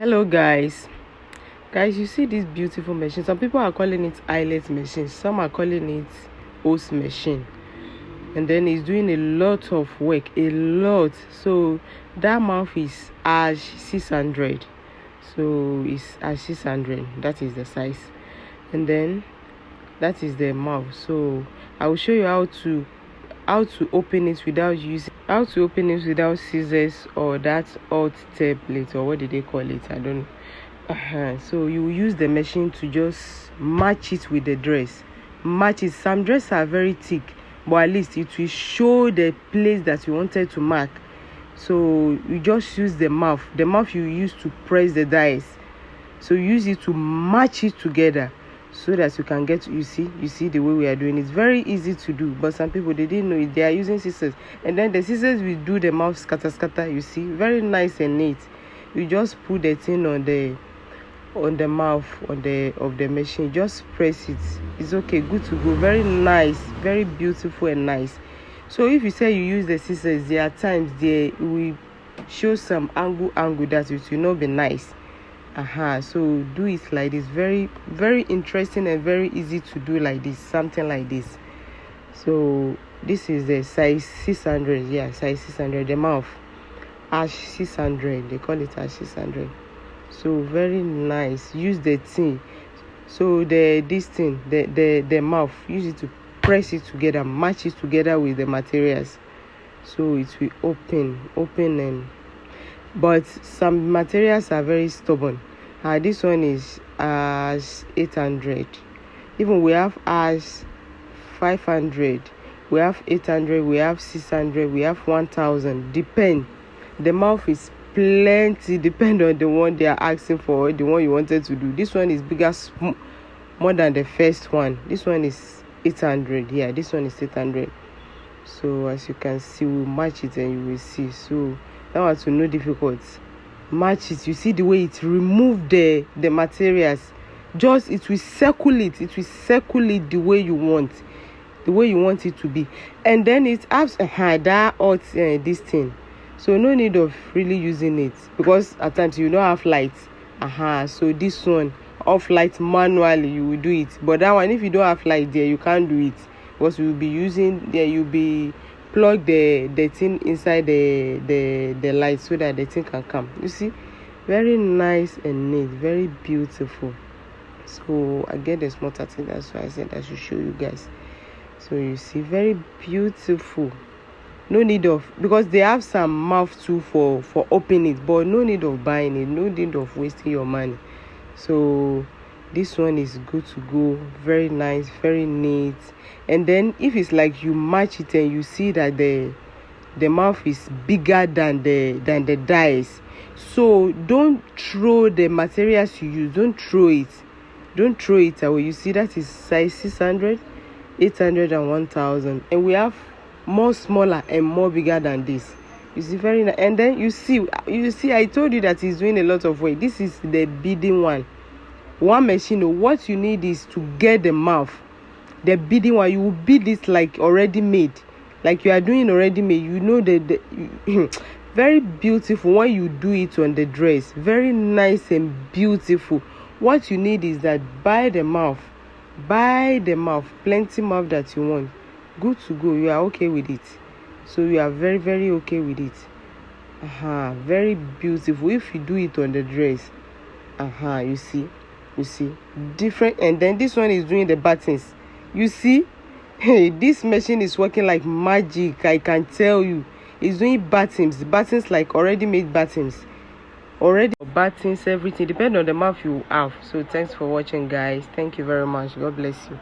Hello guys, you see this beautiful machine. Some people are calling it eyelet machine, some are calling it hose machine, and then it's doing a lot of work, a lot. So that mouth is ash 600, so it's ash 600, that is the size, and then that is the mouth. So I will show you how to open it without scissors or that alt template, or what did they call it, I don't know. So you use the machine to just match it with the dress. Match it. Some dresses are very thick, but at least it will show the place that you wanted to mark. So you just use the mouth you use to press the dies. So use it to match it together, so that you can get, you see the way we are doing. It's very easy to do, but some people, they didn't know it. They are using scissors, and then the scissors will do the mouth scatter. You see, very nice and neat. You just put the thing on the mouth of the machine, just press it. It's okay, good to go. Very nice, very beautiful and nice. So if you say you use the scissors, there are times they will show some angle that it will not be nice. So do it like this. Very, very interesting and very easy to do like this, something like this. So this is the size 600. Size 600. The mouth ash 600, they call it ash 600. So very nice. Use the thing. So the mouth, use it to press it together, match it together with the materials, so it will open. But some materials are very stubborn. This one is as 800. Even we have as 500. We have 800. We have 600. We have 1000. Depend. The mouth is plenty. Depend on the one they are asking for, the one you wanted to do. This one is bigger, more than the first one. This one is 800. This one is 800. So as you can see, we'll match it and you will see. So that was no difficult. Match it. You see the way it remove the materials. Just it will circle it. It will circle it the way you want it to be. And then it has that this thing. So no need of really using it, because at times you don't have light. So this one off light manually, you will do it. But that one, if you don't have light there, you can't do it, because you will be using there. You'll be plug the thing inside the light, so that the thing can come. You see, very nice and neat, very beautiful. So I get the smarter thing, that's why I said I should show you guys. So you see, very beautiful. No need of, because they have some mouth too for opening it, but no need of buying it, no need of wasting your money. So this one is good to go. Very nice, very neat. And then if it's like you match it and you see that the mouth is bigger than the dies, so don't throw the materials you use. Don't throw it away. You see, that is size 600, 800 and 1000, and we have more smaller and more bigger than this. You see, very nice. And then you see I told you that it's doing a lot of work. This is the beading one machine. What you need is to get the mouth, the beading one. You will bead it like already made, like you are doing already made. You know the very beautiful when you do it on the dress. Very nice and beautiful. What you need is that buy the mouth, plenty mouth that you want. Good to go. You are okay with it. So you are very, very okay with it. Very beautiful. If you do it on the dress, you see different. And then this one is doing the buttons. You see, this machine is working like magic. I can tell you, it's doing buttons like already made buttons, everything depends on the mouth you have. So thanks for watching, guys. Thank you very much. God bless you.